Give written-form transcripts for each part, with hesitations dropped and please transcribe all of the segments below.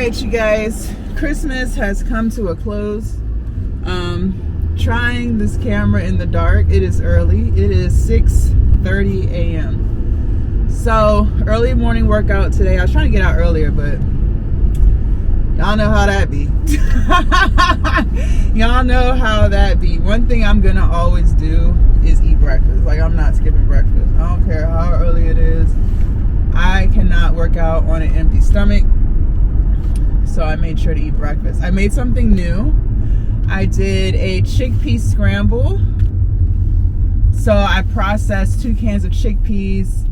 Alright, you guys, Christmas has come to a close. Trying this camera in the dark. It is early. It is 6:30 a.m. So, early morning workout today. I was trying to get out earlier, but y'all know how that be. Y'all know how that be. One thing I'm gonna always do is eat breakfast. Like, I'm not skipping breakfast. I don't care how early it is. I cannot work out on an empty stomach. So I made sure to eat breakfast. I made something new. I did a chickpea scramble. So I processed 2 cans of chickpeas,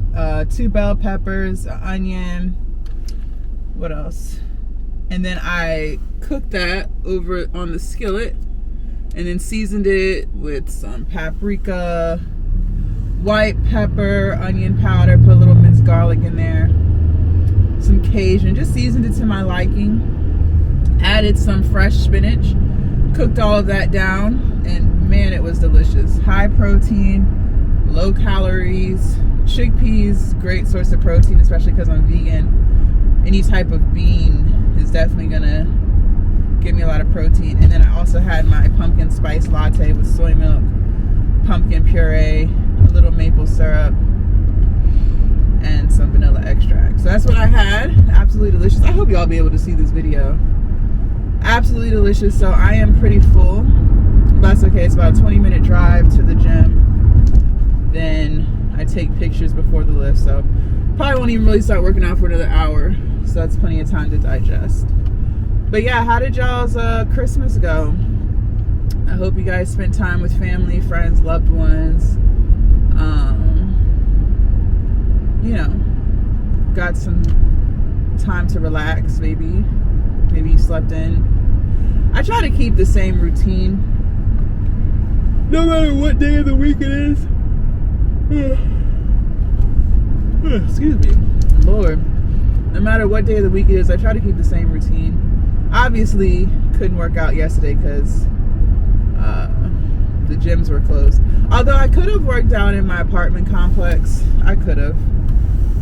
2 bell peppers, an onion. What else? And then I cooked that over on the skillet and then seasoned it with some paprika, white pepper, onion powder, put a little minced garlic in there, some Cajun, just seasoned it to my liking. Added some fresh spinach, cooked all of that down, and man, it was delicious. High protein, low calories. Chickpeas, great source of protein, especially because I'm vegan. Any type of bean is definitely gonna give me a lot of protein. And then I also had my pumpkin spice latte with soy milk, pumpkin puree, a little maple syrup, and some vanilla extract. So that's what I had. Absolutely delicious. I hope y'all be able to see this video. Absolutely delicious. So I am pretty full, but that's okay. It's about a 20-minute drive to the gym. Then I take pictures before the lift, so probably won't even really start working out for another hour. So that's plenty of time to digest. But yeah, how did y'all's Christmas go? I hope you guys spent time with family, friends, loved ones. You know, got some time to relax, maybe you slept in. I try to keep the same routine no matter what day of the week it is. Excuse me, Lord. No matter what day of the week it is, I try to keep the same routine. Obviously couldn't work out yesterday because the gyms were closed. Although I could have worked out in my apartment complex. I could have,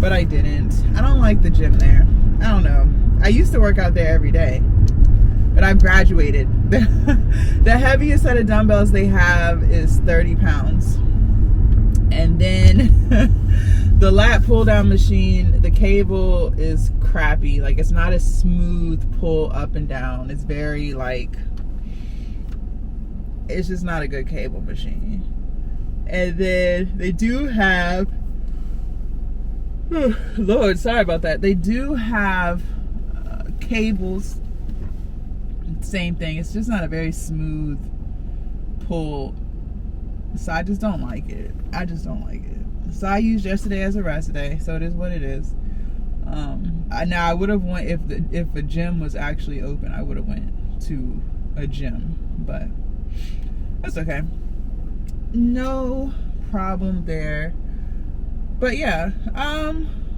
but I didn't. I don't like the gym there. I don't know. I used to work out there every day, but I've graduated. The heaviest set of dumbbells they have is 30 pounds. And then the lat pull down machine, the cable is crappy. Like, it's not a smooth pull up and down. It's very like, it's just not a good cable machine. And then they do have, Lord, sorry about that. They do have cables. Same thing. It's just not a very smooth pull. So I just don't like it. I just don't like it. So I used yesterday as a rest day. So it is what it is. Now I would have went if a gym was actually open. I would have went to a gym, but that's okay. No problem there. But yeah,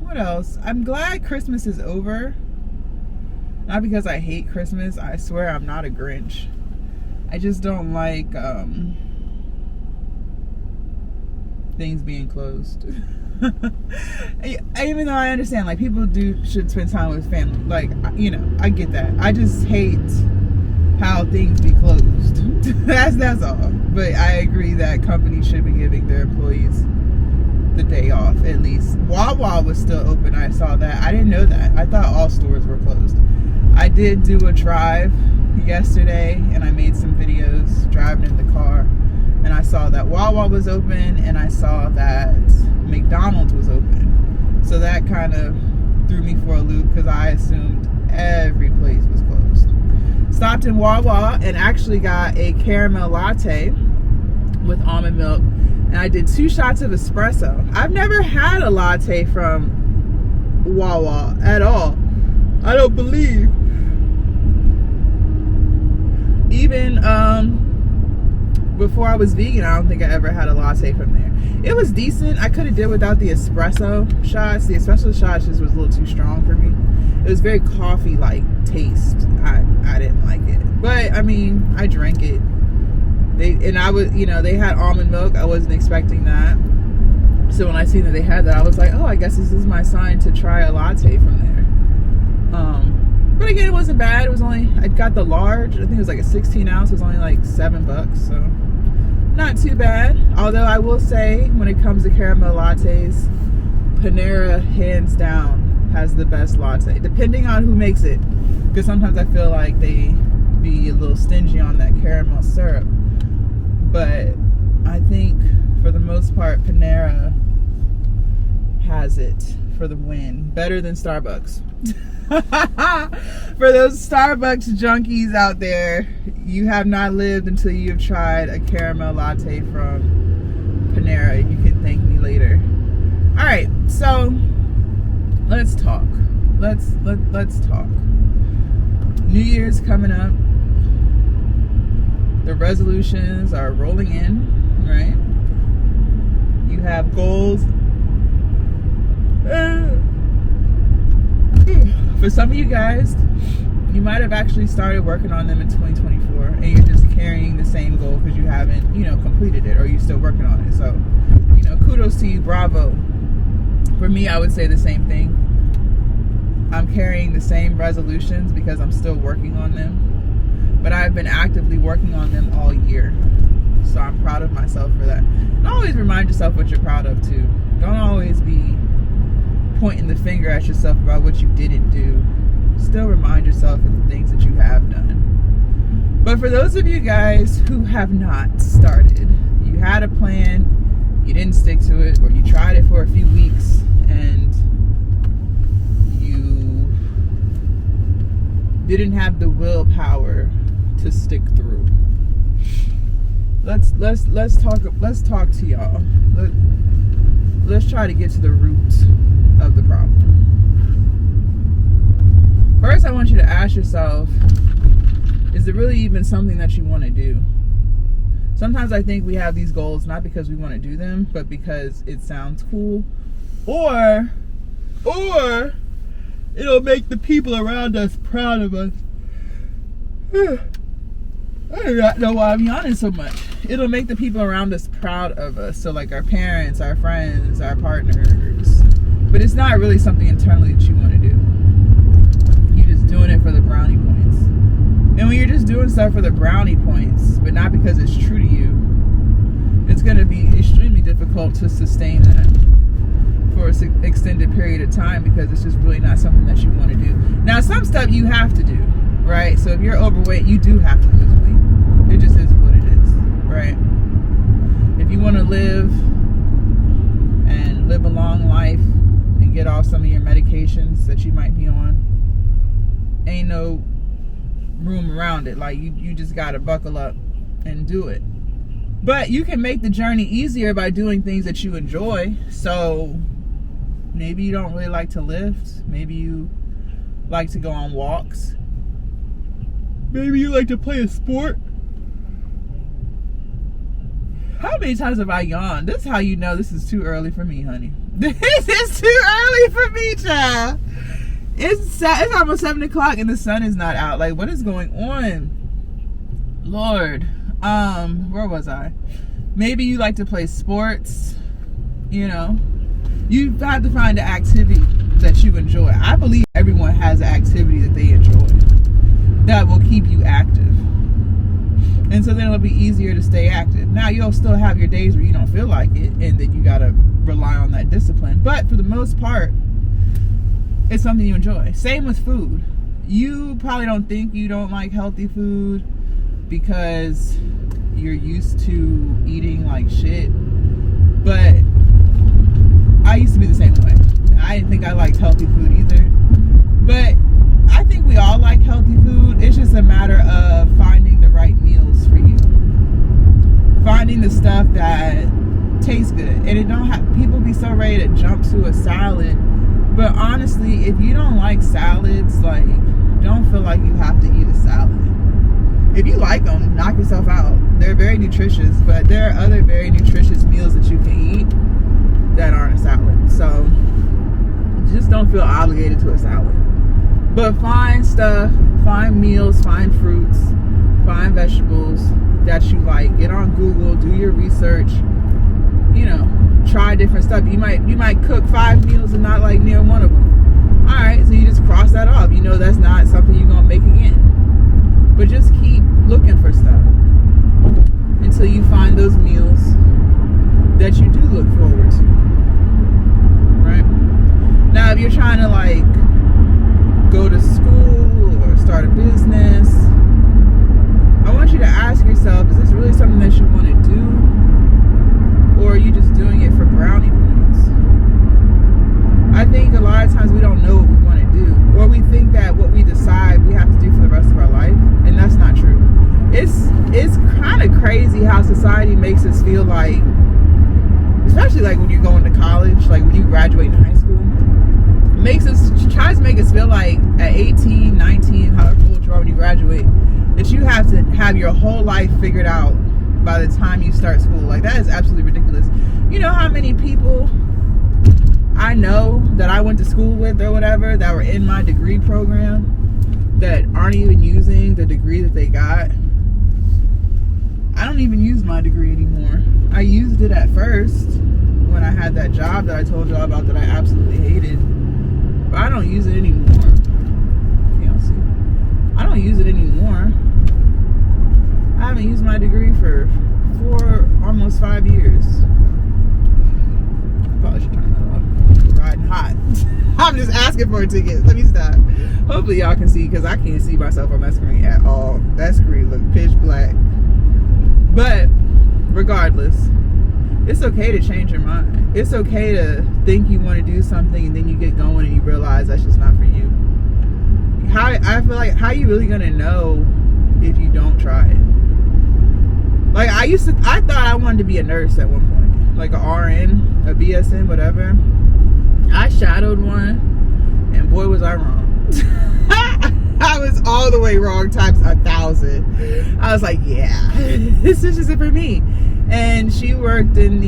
what else? I'm glad Christmas is over. Not because I hate Christmas. I swear I'm not a Grinch. I just don't like things being closed. Even though I understand, like, people should spend time with family. Like, you know, I get that. I just hate how things be closed. That's all. But I agree that companies should be giving their employees the day off at least. Wawa was still open. I saw that. I didn't know that. I thought all stores were closed. I did do a drive yesterday and I made some videos driving in the car, and I saw that Wawa was open and I saw that McDonald's was open. So that kind of threw me for a loop because I assumed every place was closed. Stopped in Wawa and actually got a caramel latte with almond milk, and I did 2 shots of espresso. I've never had a latte from Wawa at all. I don't believe. Even before I was vegan, I don't think I ever had a latte from there. It was decent. I could have did without the espresso shots. The espresso shots just was a little too strong for me. It was very coffee-like taste. I didn't like it. But I mean, I drank it. They had almond milk. I wasn't expecting that. So when I seen that they had that, I was like, oh, I guess this is my sign to try a latte from there. But again, it wasn't bad. It was only, I got the large. I think it was like a 16 ounce. It was only like $7, so not too bad. Although I will say, when it comes to caramel lattes, Panera, hands down, has the best latte, depending on who makes it. Because sometimes I feel like they be a little stingy on that caramel syrup. But I think, for the most part, Panera has it for the win. Better than Starbucks. For those Starbucks junkies out there, you have not lived until you have tried a caramel latte from Panera. You can thank me later. All right, so let's talk. Let's talk. New Year's coming up. The resolutions are rolling in, right? You have goals. For some of you guys, you might have actually started working on them in 2024, and you're just carrying the same goal because you haven't, completed it, or you're still working on it. So, kudos to you, bravo. For me, I would say the same thing. I'm carrying the same resolutions because I'm still working on them, but I've been actively working on them all year. So I'm proud of myself for that. And always remind yourself what you're proud of too. Don't always be pointing the finger at yourself about what you didn't do. Still remind yourself of the things that you have done. But for those of you guys who have not started, you had a plan, you didn't stick to it, or you tried it for a few weeks and you didn't have the willpower to stick through. Let's talk to y'all. Let's try to get to the root of the problem. First, I want you to ask yourself, is it really even something that you want to do? Sometimes I think we have these goals not because we want to do them, but because it sounds cool, or it'll make the people around us proud of us. I do not know why I'm yawning so much. It'll make the people around us proud of us. So like our parents, our friends, our partners. But it's not really something internally that you want to do. You're just doing it for the brownie points. And when you're just doing stuff for the brownie points, but not because it's true to you, it's going to be extremely difficult to sustain that for an extended period of time, because it's just really not something that you want to do. Now, some stuff you have to do, right? So if you're overweight, you do have to lose weight. It just is what it is, right? If you want to live a long life and get off some of your medications that you might be on, ain't no room around it. Like you just gotta buckle up and do it. But you can make the journey easier by doing things that you enjoy. So maybe you don't really like to lift. Maybe you like to go on walks. Maybe you like to play a sport. How many times have I yawned? This is how you know this is too early for me, honey. This is too early for me, child. It's almost 7 o'clock and the sun is not out. Like, what is going on? Lord. Where was I? Maybe you like to play sports. You have to find an activity that you enjoy. I believe everyone has an activity that they enjoy that will keep you active. And so then it'll be easier to stay active. Now, you'll still have your days where you don't feel like it and that you gotta rely on that discipline. But for the most part, it's something you enjoy. Same with food. You probably don't think you don't like healthy food because you're used to eating like shit. But I used to be the same way. I didn't think I liked healthy food either. But I think we all like healthy food. It's just a matter of finding the right meals for you. Finding the stuff that tastes good. And it don't have, people be so ready to jump to a salad. But honestly, if you don't like salads, like, don't feel like you have to eat a salad. If you like them, knock yourself out. They're very nutritious, but there are other very nutritious meals that you can eat that aren't a salad. So just don't feel obligated to a salad. But find stuff, find meals, find fruits, find vegetables that you like. Get on Google, do your research, try different stuff. You might cook 5 meals and not like near one of them. All right, so you just cross that off. That's not something you're But just keep looking for stuff until you find those meals that you do look forward to. Right? Now, if you're trying to like go to school or start a business, I want you to ask yourself, is this really something that you want to do? Or are you just doing it for brownie points? I think a lot of times we don't know what we want to do. Or we think that what we decide we have to do for the rest of our life. And that's not true. It's kind of crazy how society makes us feel like, especially like when you're going to college, like when you graduate in high school, tries to make us feel like at 18, 19, however old you are when you graduate, that you have to have your whole life figured out by the time you start school. Like, that is absolutely ridiculous. You know how many people I know that I went to school with or whatever that were in my degree program that aren't even using the degree that they got? I don't even use my degree anymore. I used it at first when I had that job that I told y'all about that I absolutely hated. But I don't use it anymore. You don't see. I don't use it anymore. I haven't used my degree for almost 5 years. Probably should turn that off. Riding hot. I'm just asking for a ticket. Let me stop. Hopefully y'all can see, because I can't see myself on that screen at all. That screen looked pitch black. But regardless, it's okay to change your mind. It's okay to think you want to do something and then you get going and you realize that's just not for you. I feel like, how are you really gonna know if you don't try it? Like, I thought I wanted to be a nurse at one point, like a RN, a BSN, whatever. I shadowed one, and boy was I wrong. I was all the way wrong times 1,000. I was like, yeah, this isn't for me. And she worked in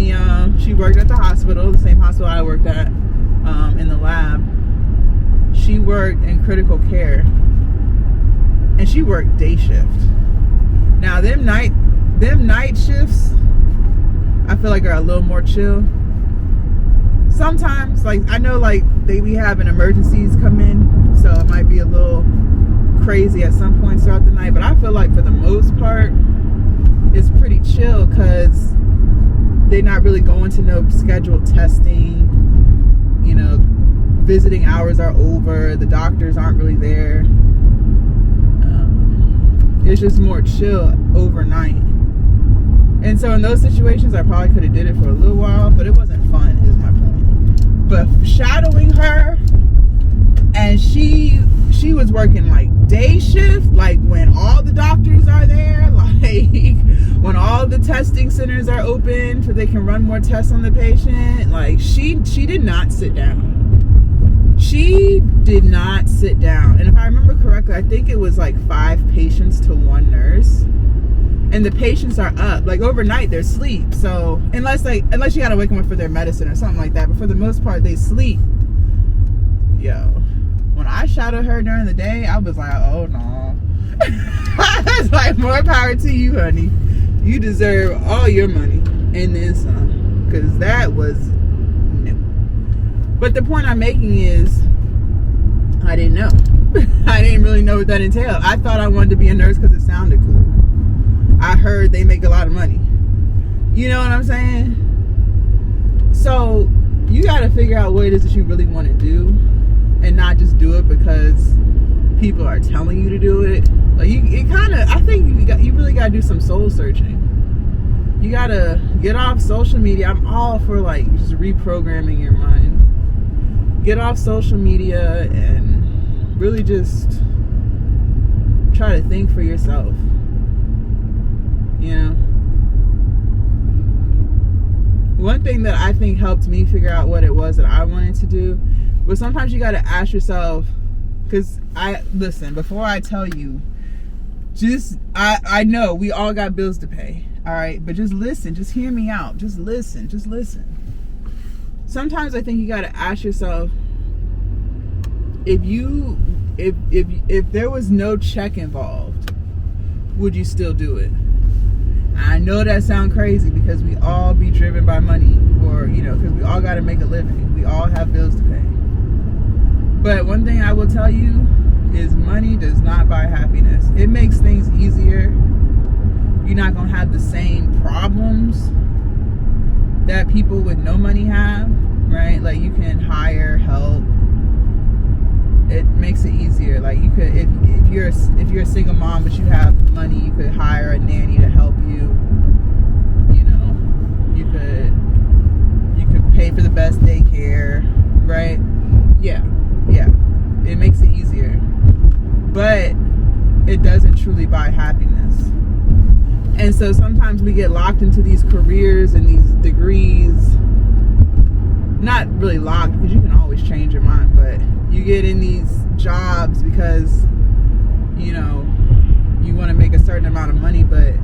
she worked at the hospital, the same hospital I worked at, in the lab. She worked in critical care, and she worked day shift. Now, them night shifts, I feel like are a little more chill. Sometimes, like, I know, like, they be having emergencies come in, so it might be a little crazy at some points throughout the night, but I feel like for the most part it's pretty chill, because they're not really going to no scheduled testing. You know, visiting hours are over, the doctors aren't really there. It's just more chill overnight. And so in those situations, I probably could have did it for a little while, but it wasn't fun, is my point. But shadowing her, and she was working like day shift, like when all the doctors are there, like when all the testing centers are open so they can run more tests on the patient. Like, she did not sit down. She did not sit down. And if I remember correctly, I think it was like 5 patients to 1 nurse. And the patients are up. Like, overnight, they're asleep. So, unless you gotta wake them up for their medicine or something like that. But for the most part, they sleep. Yo. When I shadowed her during the day, I was like, oh, no. I was like, more power to you, honey. You deserve all your money. And then some. Because that was... But the point I'm making is, I didn't know. I didn't really know what that entailed. I thought I wanted to be a nurse because it sounded cool. I heard they make a lot of money. You know what I'm saying? So you got to figure out what it is that you really want to do, and not just do it because people are telling you to do it. Like, I think you really got to do some soul searching. You got to get off social media. I'm all for, like, just reprogramming your mind. Get off social media and really just try to think for yourself. You know? One thing that I think helped me figure out what it was that I wanted to do was, sometimes you got to ask yourself, because listen, before I tell you, I know we all got bills to pay, all right? But just listen, just hear me out. Just listen. Sometimes I think you got to ask yourself, if there was no check involved, would you still do it? I know that sounds crazy, because we all be driven by money, or, you know, because we all got to make a living. We all have bills to pay. But one thing I will tell you is, money does not buy happiness. It makes things easier. You're not going to have the same problems that people with no money have, right? Like, you can hire help. It makes it easier. Like, you could, if you're a single mom but you have money, you could hire a nanny to help you. You know, you could pay for the best daycare, right? Yeah, it makes it easier, but it doesn't truly buy happiness. And so sometimes we get locked into these careers and these degrees. Not really locked, because you can always change your mind, but you get in these jobs because, you know, you want to make a certain amount of money, but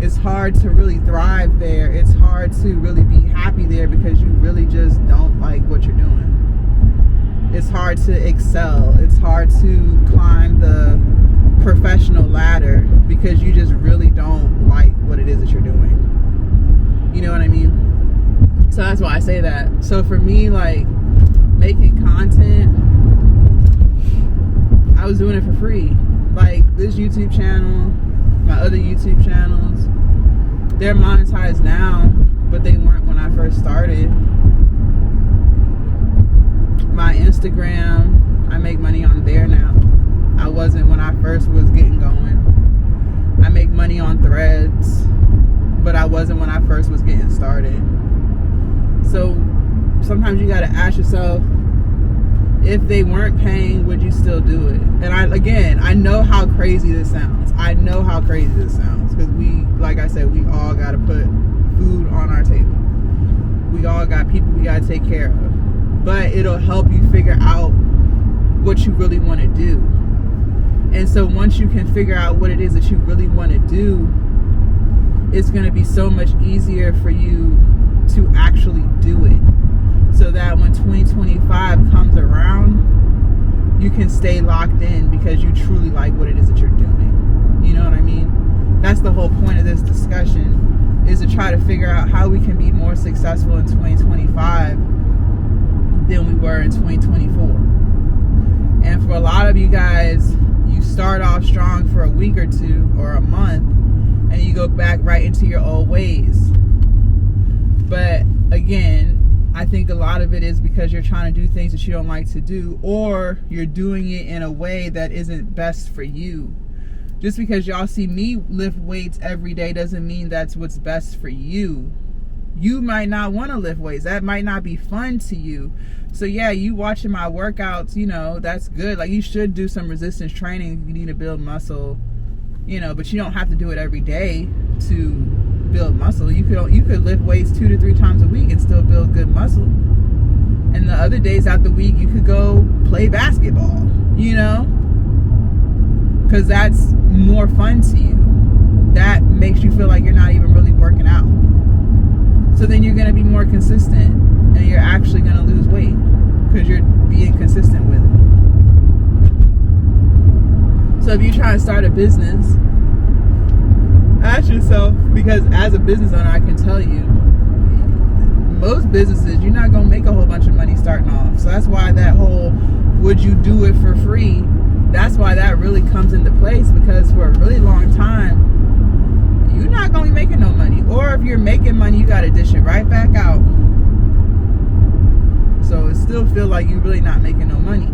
it's hard to really thrive there. It's hard to really be happy there because you really just don't like what you're doing. It's hard to excel. It's hard to climb the professional ladder because you just really don't like what it is that you're doing. You know what I mean? So that's why I say that. So for me, like, making content, I was doing it for free. Like, this YouTube channel, my other YouTube channels, they're monetized now, but they weren't when I first started. My Instagram, I make money on there now. I wasn't when I first was getting going. I make money on Threads, but I wasn't when I first was getting started. So sometimes you got to ask yourself, if they weren't paying, would you still do it? And I know how crazy this sounds. Because like I said, we all got to put food on our table. We all got people we got to take care of. But it'll help you figure out what you really want to do. And so once you can figure out what it is that you really want to do, it's going to be so much easier for you to actually do it. So that when 2025 comes around, you can stay locked in because you truly like what it is that you're doing. You know what I mean? That's the whole point of this discussion, is to try to figure out how we can be more successful in 2025 than we were in 2024. And for a lot of you guys, you start off strong for a week or two or a month, and you go back right into your old ways. But again, I think a lot of it is because you're trying to do things that you don't like to do, or you're doing it in a way that isn't best for you. Just because y'all see me lift weights every day doesn't mean that's what's best for you. You might not want to lift weights. That might not be fun to you. So yeah, you watching my workouts, you know, that's good. Like, you should do some resistance training if you need to build muscle, you know, but you don't have to do it every day to build muscle. You could lift weights 2 to 3 times a week and still build good muscle. And the other days out the week, you could go play basketball, you know, because that's more fun to you. That makes you feel like you're not even really working out. So then you're going to be more consistent, and you're actually going to lose weight because you're being consistent with it. So if you're trying to start a business, ask yourself, because as a business owner, I can tell you, most businesses, you're not going to make a whole bunch of money starting off. So that's why that whole, would you do it for free? That's why that really comes into place, because for a really long time, you're not going to be making no money. Or if you're making money, you got to dish it right back out. So it still feel like you're really not making no money.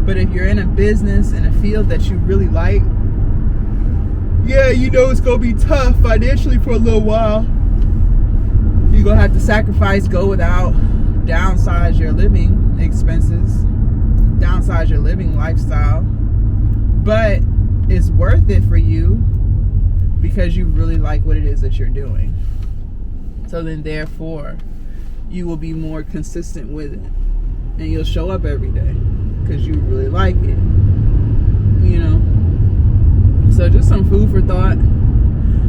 But if you're in a business, in a field that you really like, yeah, you know it's going to be tough financially for a little while. You're going to have to sacrifice, go without, downsize your living expenses, downsize your living lifestyle. But it's worth it for you because you really like what it is that you're doing. So then therefore, you will be more consistent with it. And you'll show up every day because you really like it. You know? So just some food for thought.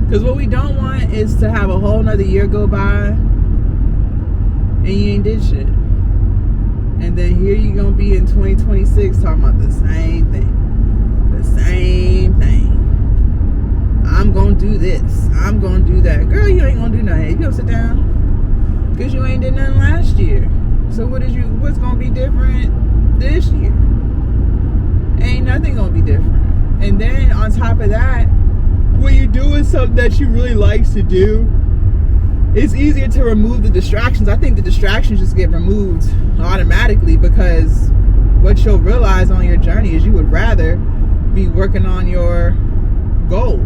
Because what we don't want is to have a whole nother year go by and you ain't did shit. And then here you gonna be in 2026 talking about the same thing. The same thing. I'm gonna do this. I'm gonna do that. Girl, you ain't gonna do nothing. You gonna sit down? Because you ain't did nothing last year. So what's gonna be different this year? Ain't nothing gonna be different. And then on on top of that, when you're doing something that you really like to do, it's easier to remove the distractions. I think the distractions just get removed automatically, because what you'll realize on your journey is you would rather be working on your goal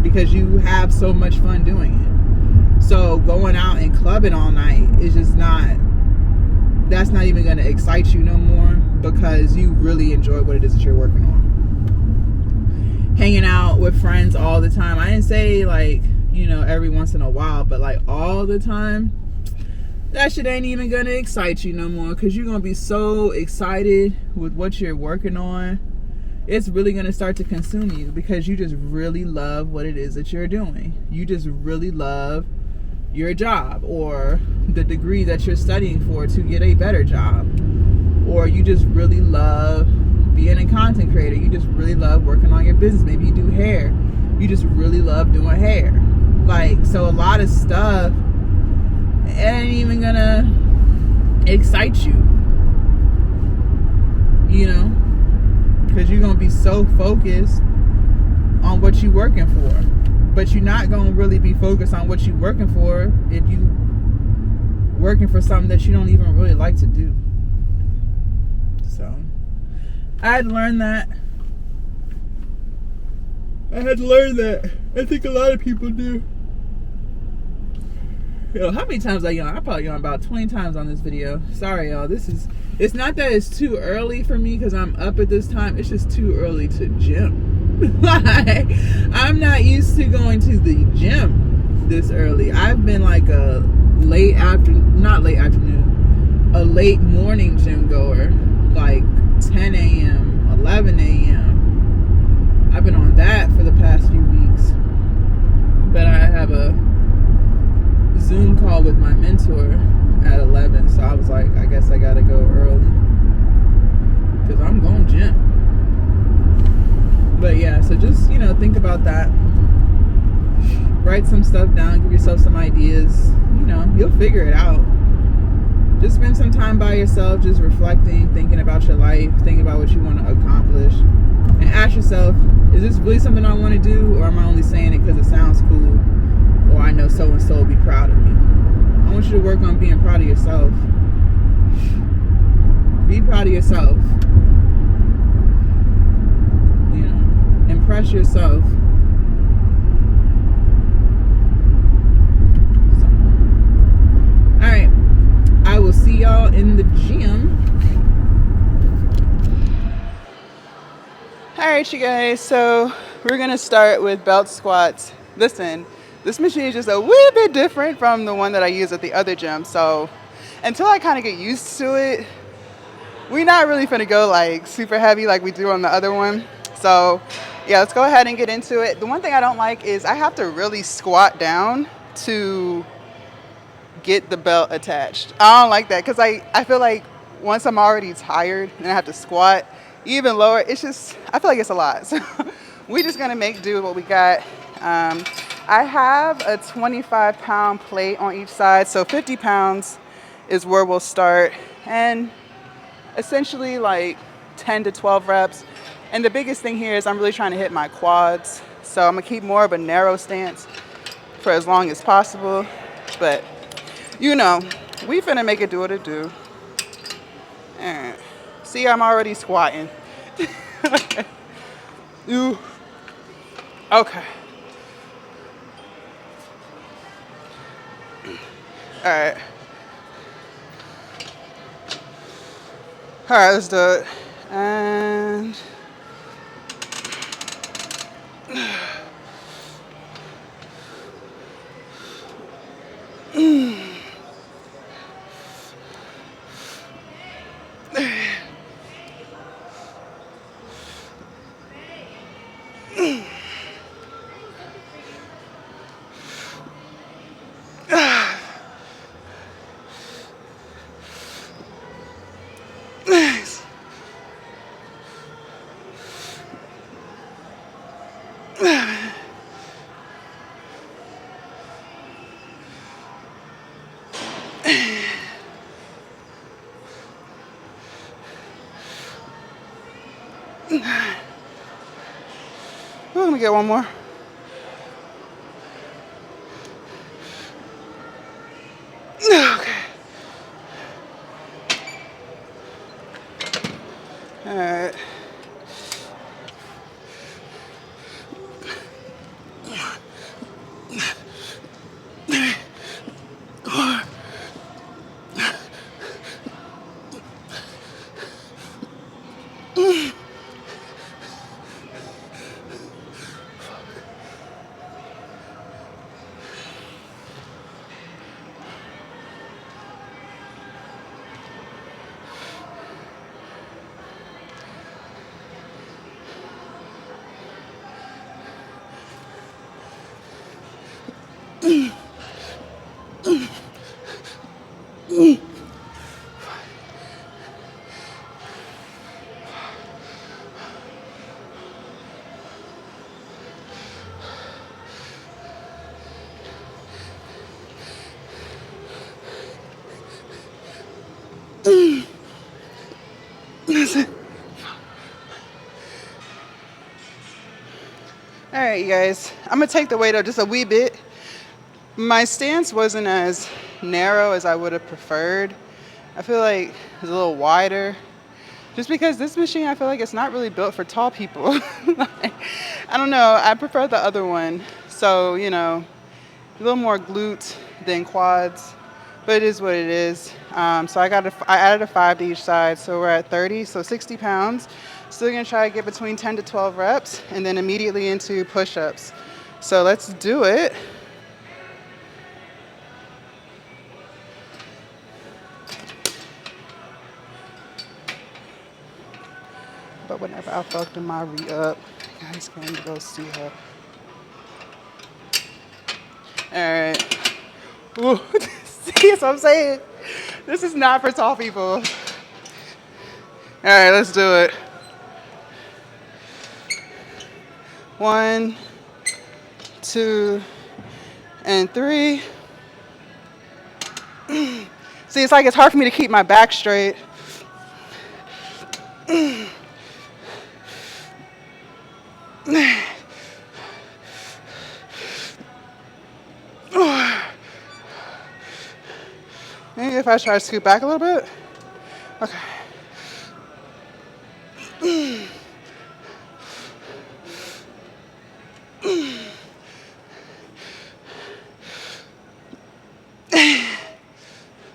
because you have so much fun doing it. So going out and clubbing all night is just not, that's not even going to excite you no more, because you really enjoy what it is that you're working on. Hanging out with friends all the time. I didn't say like, you know, every once in a while, but like all the time, that shit ain't even going to excite you no more, because you're going to be so excited with what you're working on. It's really going to start to consume you, because you just really love what it is that you're doing. You just really love your job, or the degree that you're studying for to get a better job, or you just really love being a content creator. You just really love working on your business. Maybe you do hair. You just really love doing hair. Like, so a lot of stuff ain't even gonna excite you, you know, because you're gonna be so focused on what you're working for. But you're not going to really be focused on what you're working for if you working for something that you don't even really like to do. So, I had to learn that. I think a lot of people do. Yo, how many times I yawn? I probably yawn about 20 times on this video. Sorry, y'all. It's not that it's too early for me because I'm up at this time. It's just too early to gym. Like, I'm not used to going to the gym this early. I've been like a late morning gym goer, like 10 a.m., 11 a.m. I've been on that for the past few weeks. But I have a Zoom call with my mentor at 11, so I was like, I guess I gotta go early because I'm going gym. But yeah, so just, you know, think about that. Write some stuff down, give yourself some ideas. You know, you'll figure it out. Just spend some time by yourself, just reflecting, thinking about your life, thinking about what you want to accomplish. And ask yourself, is this really something I want to do, or am I only saying it because it sounds cool, or I know so-and-so will be proud of me? I want you to work on being proud of yourself. Be proud of yourself. Impress yourself. So, alright, I will see y'all in the gym. Alright, you guys, so we're gonna start with belt squats. Listen, this machine is just a wee bit different from the one that I use at the other gym, so until I kind of get used to it, we're not really finna go like super heavy like we do on the other one. So yeah, let's go ahead and get into it. The one thing I don't like is I have to really squat down to get the belt attached. I don't like that because I feel like once I'm already tired and I have to squat even lower, it's just, I feel like it's a lot. So we're just gonna make do with what we got. I have a 25-pound plate on each side, so 50 pounds is where we'll start, and essentially like 10 to 12 reps. And the biggest thing here is I'm really trying to hit my quads. So I'm gonna keep more of a narrow stance for as long as possible. But, you know, we finna make it do what it do. And see, I'm already squatting. Ooh. Okay. All right. All right, let's do it. And Let me get one more. Okay. All right. That's it. All right, you guys. I'm gonna take the weight up just a wee bit. My stance wasn't as narrow as I would have preferred. I feel like it's a little wider. Just because this machine, I feel like it's not really built for tall people. I don't know. I prefer the other one. So, you know, a little more glute than quads. But it is what it is. So I added a 5 to each side. So we're at 30, so 60 pounds. Still gonna try to get between 10 to 12 reps and then immediately into push-ups. So let's do it. But whenever I fucked my re-up, you guys can go see her. All right. Ooh. See what I'm saying? This is not for tall people. All right, let's do it. 1, 2, and 3. See, it's like it's hard for me to keep my back straight. Maybe if I try to scoot back a little bit. Okay.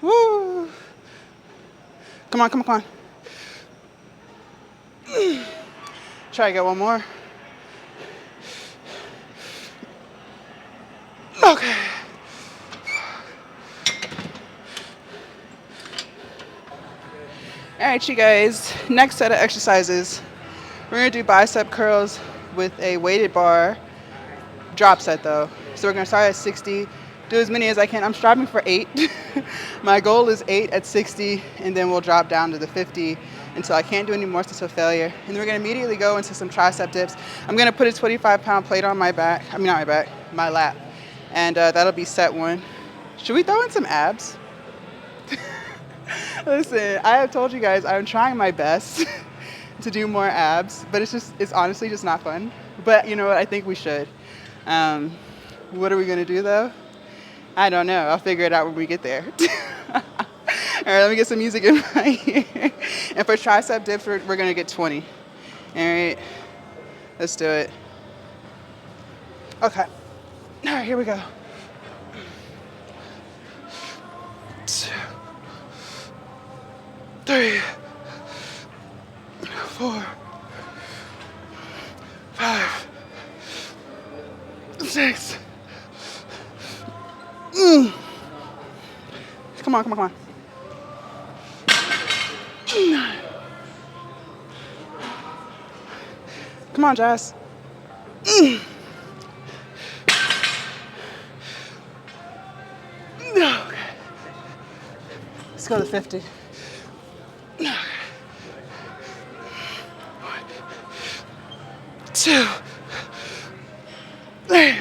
Woo. Come on, come on, come on. Try to get one more. Okay. All right, you guys, next set of exercises. We're gonna do bicep curls with a weighted bar, drop set though. So we're gonna start at 60, do as many as I can. I'm striving for 8. My goal is 8 at 60, and then we'll drop down to the 50 until I can't do any more until failure. And then we're gonna immediately go into some tricep dips. I'm gonna put a 25-pound plate on my back, not my back, my lap. And that'll be set 1. Should we throw in some abs? Listen, I have told you guys I'm trying my best to do more abs, but it's honestly just not fun. But you know what? I think we should. What are we gonna do though? I don't know. I'll figure it out when we get there. All right, let me get some music in my ear. And for tricep dips, we're gonna get 20. All right, let's do it. Okay. All right, here we go. 2, 3, 4, 5, 6. Come on, come on, come on. 9. Come on, Jazz. Okay. Let's go to 50. 1, 2, 3.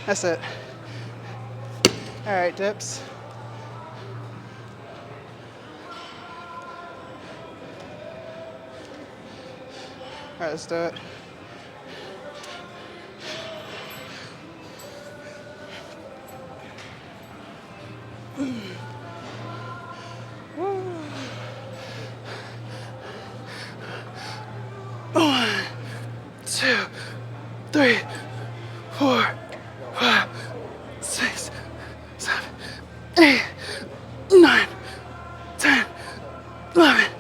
That's it. All right, dips. All right, let's do it. One, two, three, 4, 5, 6, 7, 8, 9, 10, 11.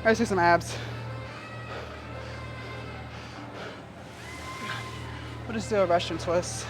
Let's do some abs. We'll just do a Russian twist.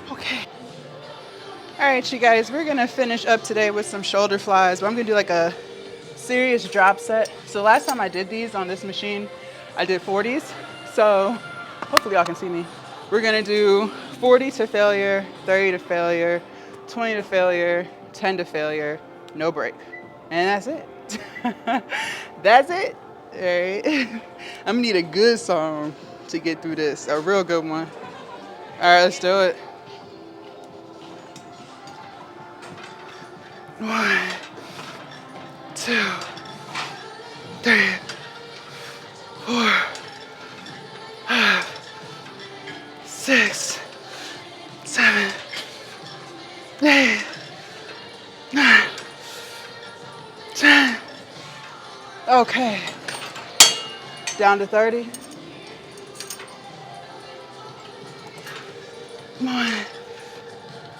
Okay. Alright, you guys, we're gonna finish up today with some shoulder flies, but I'm gonna do like a serious drop set. So last time I did these on this machine, I did 40s. So hopefully y'all can see me. We're gonna do 40 to failure, 30 to failure, 20 to failure, 10 to failure, no break. And that's it. That's it. Alright. I'm gonna need a good song to get through this, a real good one. Alright, let's do it. 1, 2, 3, 4, 5, 6, 7, 8, 9, 10. Okay. Down to 30. 1,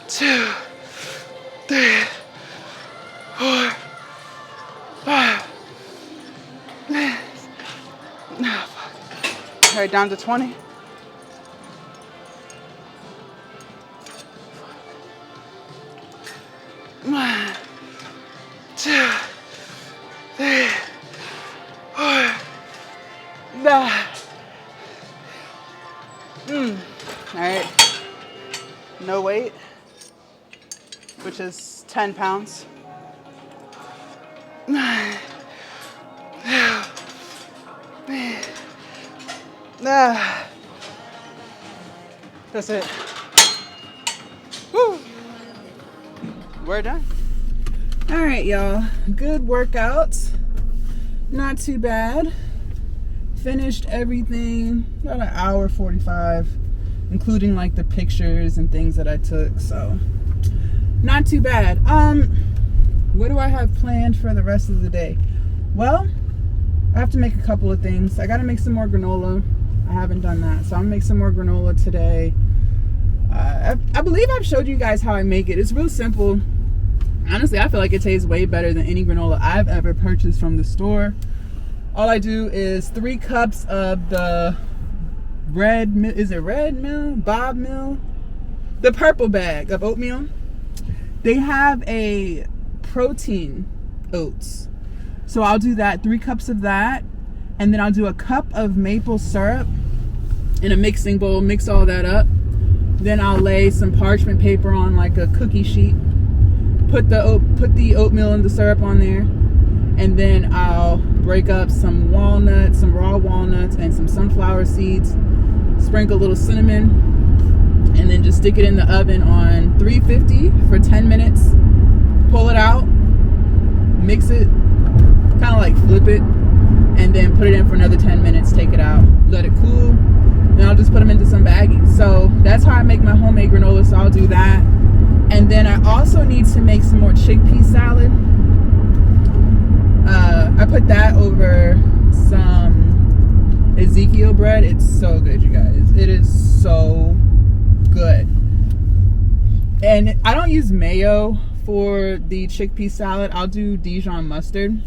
2, 3, 4, 5. No, fuck. All right, down to 20. 1, 2, 3, 4, 5. All right. No weight, which is 10 pounds. 9, 2, 3. That's it. Woo. We're done. All right, y'all. Good workouts. Not too bad. Finished everything about an hour 45, including like the pictures and things that I took. So not too bad. What do I have planned for the rest of the day? Well, I have to make a couple of things. I got to make some more granola. I haven't done that, so I'm gonna make some more granola today. I believe I've showed you guys how I make it. It's real simple. Honestly, I feel like it tastes way better than any granola I've ever purchased from the store. All I do is 3 cups of the red, is it red mill? Bob mill? The purple bag of oatmeal. They have a protein oats. So I'll do that, 3 cups of that. And then I'll do a cup of maple syrup in a mixing bowl, mix all that up. Then I'll lay some parchment paper on like a cookie sheet. Put the oatmeal and the syrup on there. And then I'll break up some walnuts, some raw walnuts, and some sunflower seeds. Sprinkle a little cinnamon. And then just stick it in the oven on 350 for 10 minutes. Pull it out. Mix it. Kind of like flip it. and then put it in for another 10 minutes, take it out, let it cool, then I'll just put them into some baggies. So that's how I make my homemade granola, so I'll do that. And then I also need to make some more chickpea salad. I put that over some Ezekiel bread. It's so good, you guys. It is so good. And I don't use mayo for the chickpea salad. I'll do Dijon mustard.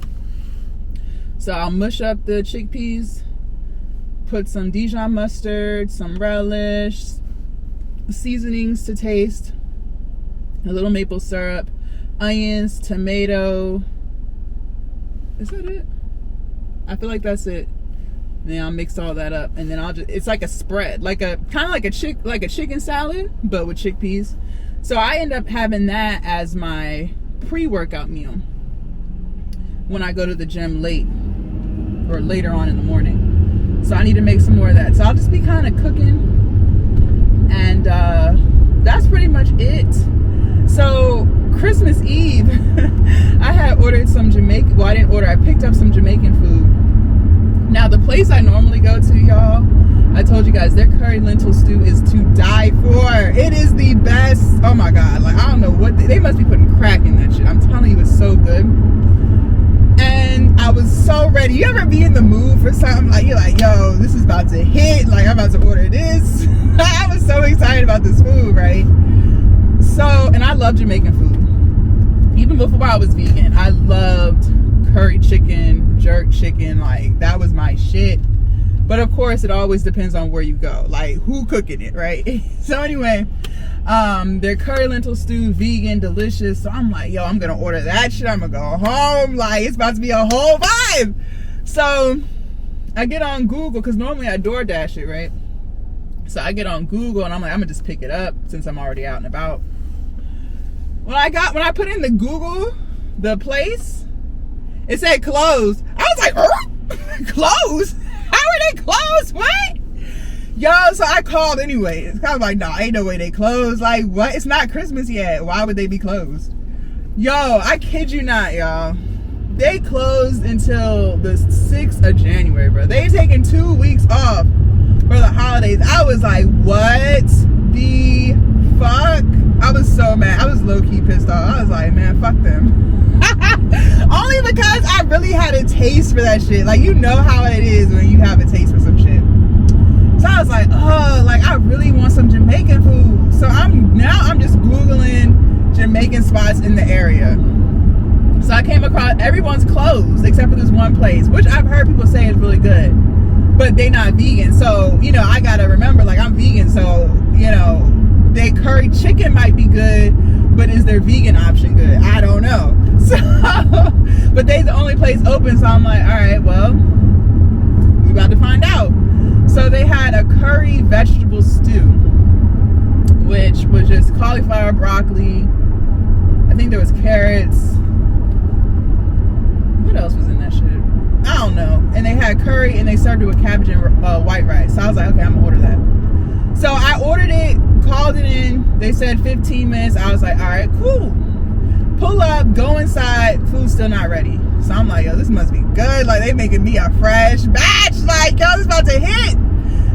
So I'll mush up the chickpeas, put some Dijon mustard, some relish, seasonings to taste, a little maple syrup, onions, tomato. Is that it? I feel like that's it. And then I'll mix all that up, and then I'll just, it's like a spread, like a kind of like a chicken salad, but with chickpeas. So I end up having that as my pre-workout meal when I go to the gym late or later on in the morning. So I need to make some more of that. So I'll just be kind of cooking, and that's pretty much it. So Christmas Eve, I had ordered some Jamaican, well, I didn't order, I picked up some Jamaican food. Now the place I normally go to, y'all, I told you guys, their curry lentil stew is to die for. It is the best. Oh my God, like I don't know what, they must be putting crack in that shit. I'm telling you, it's so good. And I was so ready. You ever be in the mood for something, like you're like, yo, this is about to hit, like I'm about to order this. I was so excited about this food, right? So, and I love Jamaican food. Even before I was vegan, I loved curry chicken, jerk chicken, like that was my shit. But of course, it always depends on where you go, like who cooking it, right? So anyway, their curry lentil stew, vegan, delicious. So I'm like, yo, I'm gonna order that shit. I'm gonna go home, like it's about to be a whole vibe. So I get on Google, because normally I DoorDash it, right? So I get on Google and I'm like, I'm gonna just pick it up since I'm already out and about. When I put in the Google, the place, it said closed. I was like, closed? How are they closed? What? Yo, so I called anyway. It's kind of like, no, ain't no way they closed. Like, what? It's not Christmas yet. Why would they be closed? Yo, I kid you not, y'all. They closed until the 6th of January, bro. They taking 2 weeks off for the holidays. I was like, what the fuck? I was so mad. I was low-key pissed off. I was like, man, fuck them. Only because I really had a taste for that shit. Like, you know how it is when you have a taste for some shit. So I was like, oh, like I really want some Jamaican food. So I'm just Googling Jamaican spots in the area. So I came across, everyone's closed except for this one place, which I've heard people say is really good, but they not vegan. So, you know, I gotta remember, like I'm vegan, so, you know, their curry chicken might be good, but is their vegan option good? I don't know. So, but they're the only place open, so I'm like, all right, well, we about to find out. So they had a curry vegetable stew, which was just cauliflower, broccoli, I think there was carrots. What else was in that shit? I don't know. And they had curry, and they served it with cabbage and white rice. So I was like, okay, I'm gonna order that. So I ordered it, called it in. They said 15 minutes. I was like, all right, cool. Pull up, go inside, food's still not ready. So I'm like, yo, this must be good. Like, they making me a fresh batch. Like, yo, this about to hit.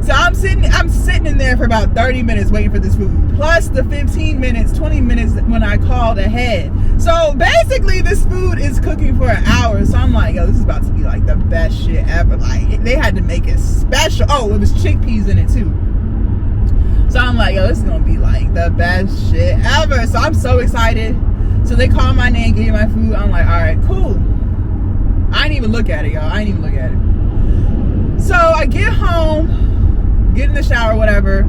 So I'm sitting in there for about 30 minutes waiting for this food. Plus the 15 minutes, 20 minutes when I called ahead. So basically this food is cooking for an hour. So I'm like, yo, this is about to be like the best shit ever. Like, they had to make it special. Oh, it was chickpeas in it too. So I'm like, yo, this is gonna be like the best shit ever. So I'm so excited. So they called my name, gave me my food. I'm like, all right, cool. I didn't even look at it, y'all. I didn't even look at it. So I get home, get in the shower, whatever,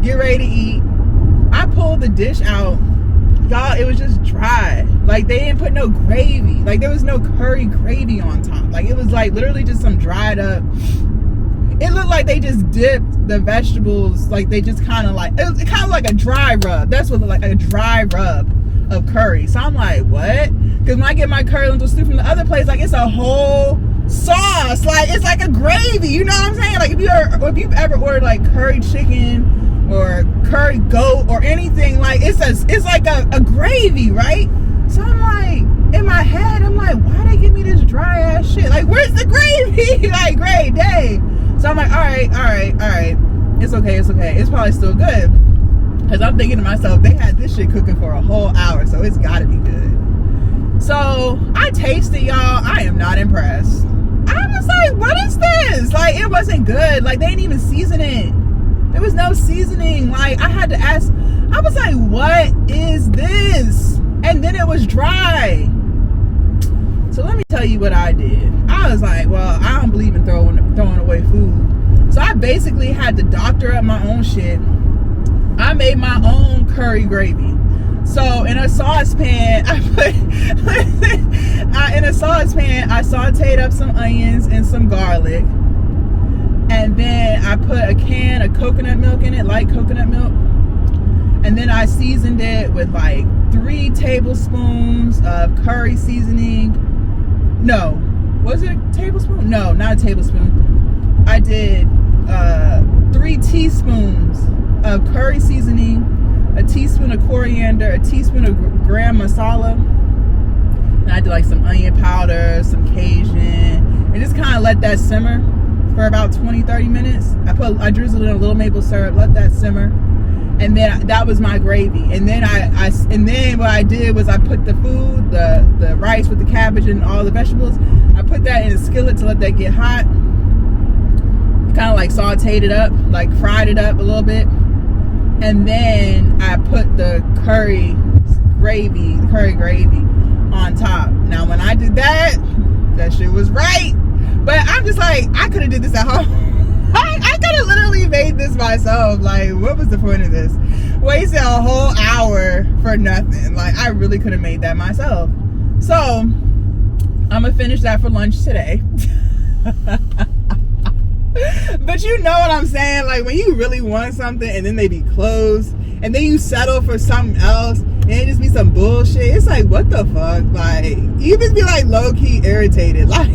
get ready to eat. I pulled the dish out. Y'all, it was just dry. Like, they didn't put no gravy. Like, there was no curry gravy on top. Like, it was like literally just some dried up. It looked like they just dipped the vegetables. Like, they just kind of like, it was kind of like a dry rub. That's what it looked like, a dry rub of curry. So I'm like, what? Because when I get my curry lentil stew from the other place, like, it's a whole sauce. Like, it's like a gravy. You know what I'm saying? Like, if you've ever ordered like curry chicken or curry goat or anything, like, it's like a gravy, right? So I'm like, in my head, I'm like, why they give me this dry ass shit? Like, where's the gravy? Like, great day. So I'm like, all right. It's okay. It's probably still good. Because I'm thinking to myself, they had this shit cooking for a whole hour, so it's got to be good. So I tasted, y'all. I am not impressed. I was like, what is this? Like, it wasn't good. Like, they didn't even season it. There was no seasoning. Like, I had to ask. I was like, what is this? And then it was dry. So let me tell you what I did. I was like, well, I don't believe in throwing away food. So I basically had to doctor up my own shit. I made my own curry gravy. So in a saucepan, I sauteed up some onions and some garlic. And then I put a can of coconut milk in it, light coconut milk. And then I seasoned it with like 3 tablespoons of curry seasoning. No, was it a tablespoon? No, not a tablespoon. I did 3 teaspoons of curry seasoning, a teaspoon of coriander, a teaspoon of gram masala. And I did like some onion powder, some Cajun, and just kind of let that simmer for about 20-30 minutes. I drizzled in a little maple syrup, let that simmer, and then that was my gravy. And then then what I did was I put the food, the rice with the cabbage and all the vegetables, I put that in a skillet to let that get hot. Kind of like sauteed it up, like fried it up a little bit, and then I put the curry gravy on top. Now when I did that shit was right. But I'm just like, I could have did this at home. I could have literally made this myself. Like, what was the point of this? Wasted a whole hour for nothing. Like, I really could have made that myself. So, I'm going to finish that for lunch today. But you know what I'm saying? Like, when you really want something and then they be closed, and then you settle for something else, and it just be some bullshit. It's like, what the fuck? Like, you just be like low-key irritated. Like,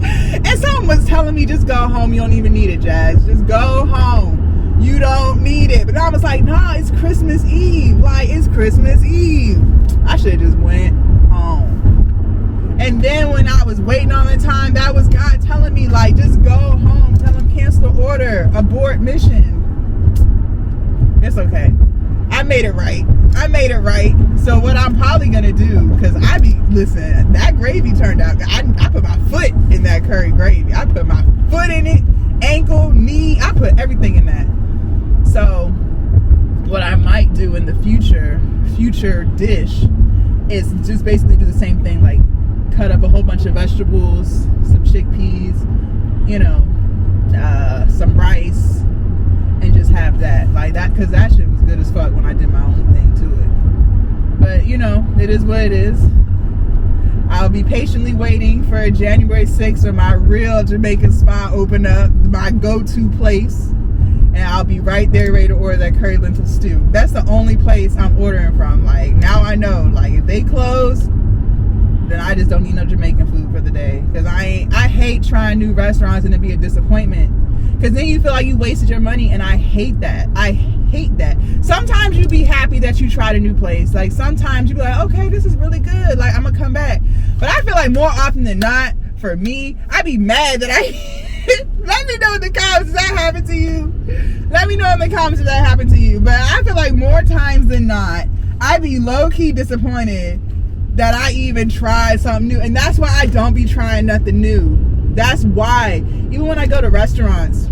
and someone was telling me, just go home, you don't even need it, Jazz. Just go home, you don't need it. But I was like, nah, it's Christmas Eve. Like, it's Christmas Eve. I should have just went home. And then when I was waiting on the time, that was God telling me, like, just go home, tell them cancel the order, abort mission. It's okay. I made it right. So what I'm probably gonna do, because listen, that gravy turned out, I put my foot in that curry gravy. I put my foot in it, ankle, knee, I put everything in that. So what I might do in the future dish is just basically do the same thing, like cut up a whole bunch of vegetables, some chickpeas, some rice, and just have that, like that, because that shit was good as fuck when I did my own thing to it. But it is what it is. I'll be patiently waiting for January 6th or my real Jamaican spot open up, my go-to place, and I'll be right there ready to order that curry lentil stew. That's the only place I'm ordering from. Like, now I know, like, if they close, then I just don't need no Jamaican food for the day. Because I hate trying new restaurants and it be a disappointment. Because then you feel like you wasted your money, and I hate that. Sometimes you be happy that you tried a new place. Like, sometimes you be like, okay, this is really good. Like, I'm going to come back. But I feel like more often than not, for me, I be mad that let me know in the comments if that happened to you. Let me know in the comments if that happened to you. But I feel like more times than not, I be low-key disappointed that I even tried something new. And that's why I don't be trying nothing new. That's why. Even when I go to restaurants,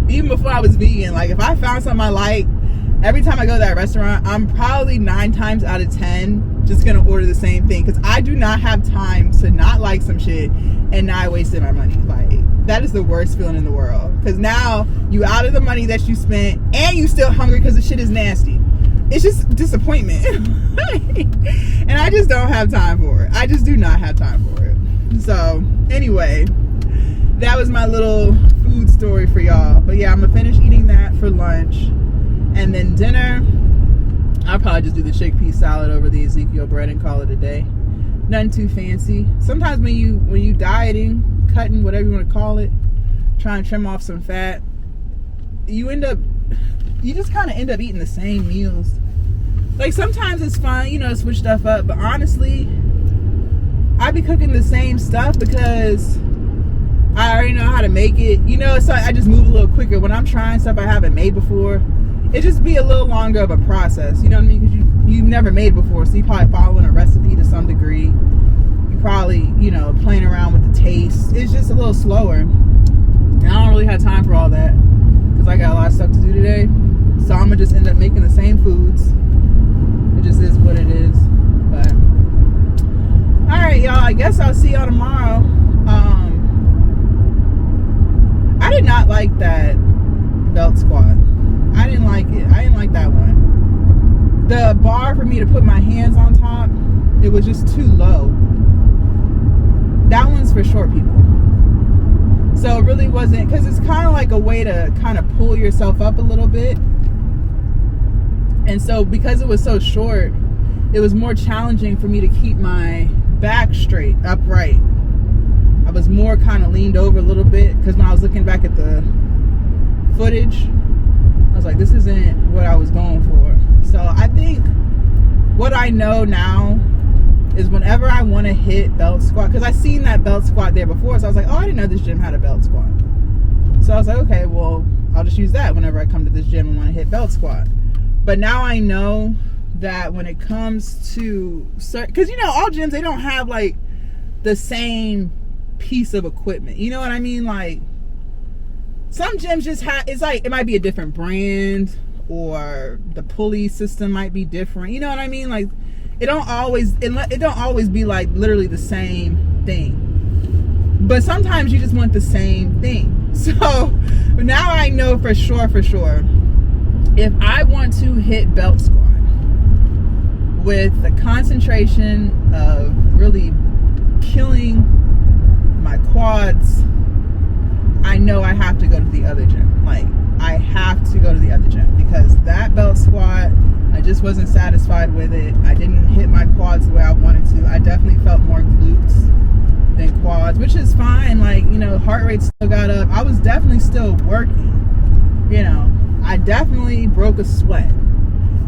even before I was vegan, like, if I found something I like, every time I go to that restaurant, I'm probably 9 times out of 10 just gonna order the same thing, because I do not have time to not like some shit and now I wasted my money. Like, that is the worst feeling in the world, because now you out of the money that you spent and you still hungry because the shit is nasty. It's just disappointment. And I just don't have time for it. I just do not have time for it. So anyway, that was my little food story for y'all. But yeah, I'm gonna finish eating that for lunch, and then dinner, I'll probably just do the chickpea salad over the Ezekiel bread and call it a day. Nothing too fancy. Sometimes when you dieting, cutting, whatever you want to call it, trying to trim off some fat, you just kind of end up eating the same meals Like, sometimes it's fun, you know, to switch stuff up, but honestly, I be cooking the same stuff because I already know how to make it, you know, so I just move a little quicker. When I'm trying stuff I haven't made before, it just be a little longer of a process, you know what I mean? Because you've never made it before, so you probably following a recipe to some degree. You probably, you know, playing around with the taste. It's just a little slower. And I don't really have time for all that because I got a lot of stuff to do today. So I'm gonna just end up making the same foods. It just is what it is. But all right, y'all, I guess I'll see y'all tomorrow. I did not like that belt squat. I didn't like it. I didn't like that one. The bar for me to put my hands on top, it was just too low. That one's for short people. So it really wasn't, because it's kind of like a way to kind of pull yourself up a little bit. And so because it was so short, it was more challenging for me to keep my back straight, upright. I was more kind of leaned over a little bit because when I was looking back at the footage, I was like, this isn't what I was going for. So I think what I know now is whenever I want to hit belt squat, because I seen that belt squat there before, so I was like, oh, I didn't know this gym had a belt squat. So I was like, okay, well, I'll just use that whenever I come to this gym and want to hit belt squat. But now I know that when it comes to certain, because you know, all gyms, they don't have like the same piece of equipment, you know what I mean? Like some gyms just have, it's like it might be a different brand, or the pulley system might be different, you know what I mean? Like it don't always be like literally the same thing, but sometimes you just want the same thing. So now I know for sure if I want to hit belt squat with the concentration of really killing my quads, I know I have to go to the other gym. Like, I have to go to the other gym because that belt squat, I just wasn't satisfied with it. I didn't hit my quads the way I wanted to. I definitely felt more glutes than quads, which is fine. Like, you know, heart rate still got up. I was definitely still working, you know. I definitely broke a sweat.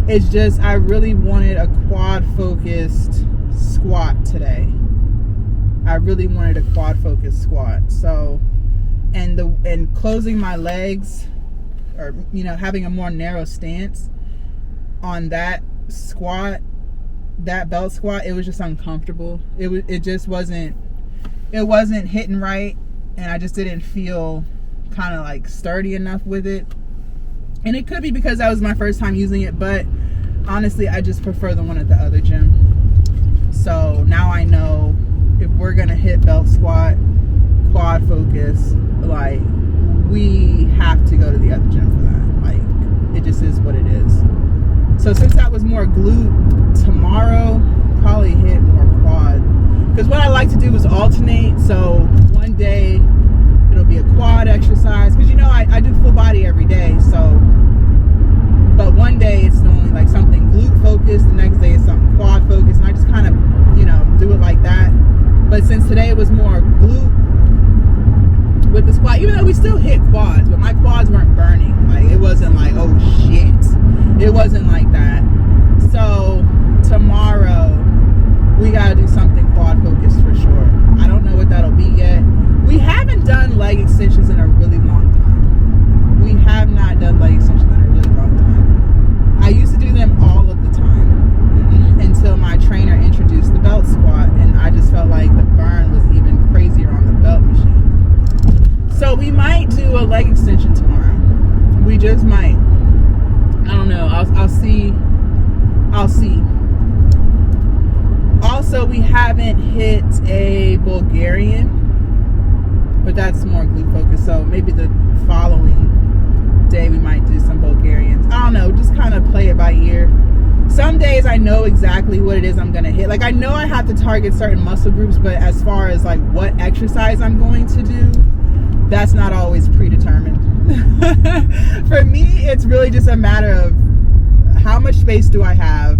It's just I really wanted a quad focused squat today. I really wanted a quad focused squat. So and closing my legs, or you know, having a more narrow stance on that squat, that belt squat, it was just uncomfortable. It just wasn't hitting right, and I just didn't feel kind of like sturdy enough with it. And it could be because that was my first time using it, but honestly, I just prefer the one at the other gym. So now I know if we're gonna hit belt squat, quad focus, like we have to go to the other gym for that. Like it just is what it is. So since that was more glute, tomorrow probably hit more quad. Because what I like to do is alternate. So one day it'll be a quad exercise. Because you know I do full body every day. So, but one day it's only like something glute focused. The next day it's something quad focused. And I just kind of, you know, do it like that. But since today it was more glute with the squat, even though we still hit quads, but my quads weren't burning. Like it wasn't like, oh shit. It wasn't like that. So tomorrow we gotta do something quad focused for sure. I don't know what that'll be yet. We haven't done leg extensions in a really long time. We have not done leg extensions in a really long time. I used to do them all of the time until my trainer introduced the belt squat, and I just felt like the burn was even crazier on the belt machine. So we might do a leg extension tomorrow. We just might. I don't know. I'll see. Also, we haven't hit a Bulgarian, but that's more glute focused. So maybe the following day we might do some Bulgarians. I don't know. Just kind of play it by ear. Some days I know exactly what it is I'm going to hit. Like I know I have to target certain muscle groups, but as far as like what exercise I'm going to do, that's not always predetermined. For me, it's really just a matter of how much space do I have,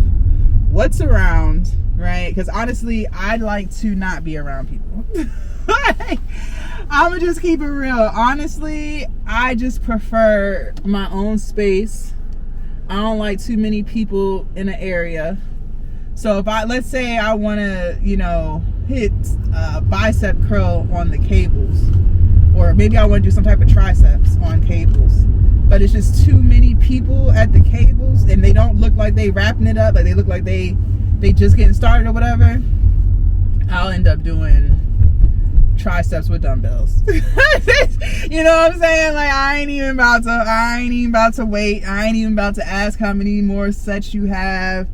what's around, right? Because honestly, I'd like to not be around people. I'm gonna just keep it real. Honestly, I just prefer my own space. I don't like too many people in an area. So if let's say I want to, you know, hit bicep curl on the cables, or maybe I want to do some type of triceps on cables, but it's just too many people at the cables and they don't look like they wrapping it up, like they look like they just getting started or whatever, I'll end up doing triceps with dumbbells. You know what I'm saying? Like, I ain't even about to wait. I ain't even about to ask how many more sets you have.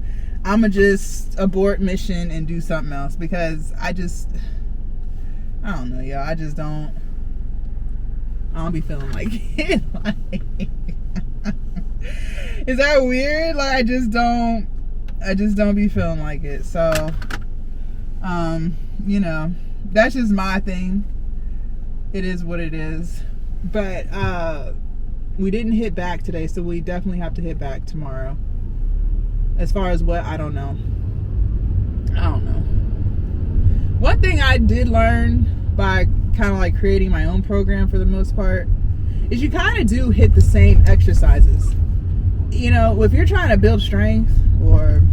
I'ma just abort mission and do something else, because I don't know, y'all. I don't be feeling like it. Like, is that weird? Like, I just don't be feeling like it. So, you know, that's just my thing. It is what it is. But we didn't hit back today, so we definitely have to hit back tomorrow. As far as what, I don't know. One thing I did learn by kind of like creating my own program for the most part is you kind of do hit the same exercises. You know, if you're trying to build strength or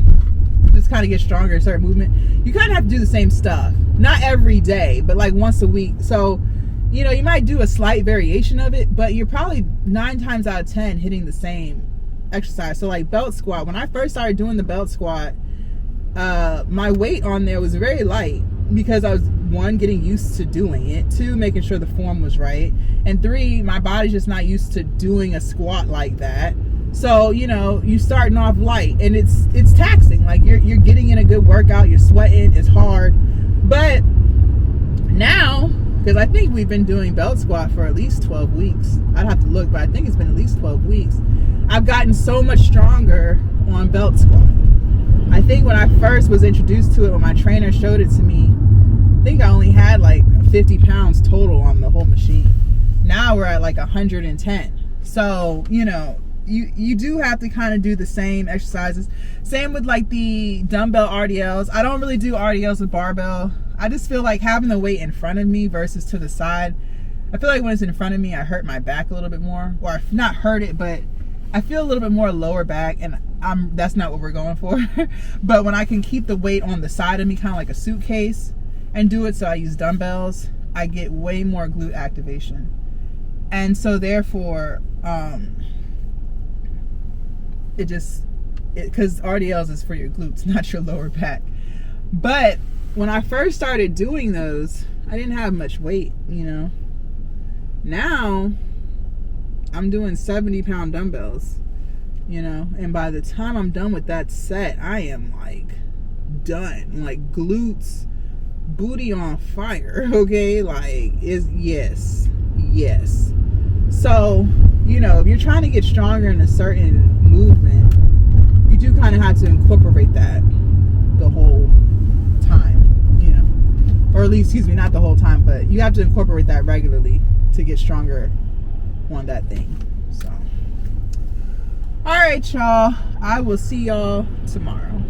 just kind of get stronger in certain movement, you kind of have to do the same stuff. Not every day, but like once a week. So, you know, you might do a slight variation of it, but you're probably 9 times out of 10 hitting the same exercise. So like belt squat, when I first started doing the belt squat, my weight on there was very light, because I was, 1, getting used to doing it, 2, making sure the form was right, and 3, my body's just not used to doing a squat like that. So, you know, you starting off light and it's taxing. Like you're getting in a good workout, you're sweating, it's hard. But now, because I think we've been doing belt squat for at least 12 weeks. I'd have to look, but I think it's been at least 12 weeks. I've gotten so much stronger on belt squat. I think when I first was introduced to it, when my trainer showed it to me, I think I only had like 50 pounds total on the whole machine. Now we're at like 110. So, you know, you do have to kind of do the same exercises. Same with like the dumbbell RDLs. I don't really do RDLs with barbell. I just feel like having the weight in front of me versus to the side, I feel like when it's in front of me, I hurt my back a little bit more. Or I've not hurt it, but I feel a little bit more lower back, and that's not what we're going for. But when I can keep the weight on the side of me, kind of like a suitcase, and do it, so I use dumbbells, I get way more glute activation. And so therefore, because RDLs is for your glutes, not your lower back. But when I first started doing those, I didn't have much weight, you know. Now I'm doing 70-pound dumbbells, you know, and by the time I'm done with that set, I am like done. Like glutes, booty on fire, okay? Like, yes. So, you know, if you're trying to get stronger in a certain movement, you do kind of have to incorporate that the whole time, you know, or at least, excuse me, not the whole time, but you have to incorporate that regularly to get stronger on that thing. So, all right, y'all, I will see y'all tomorrow.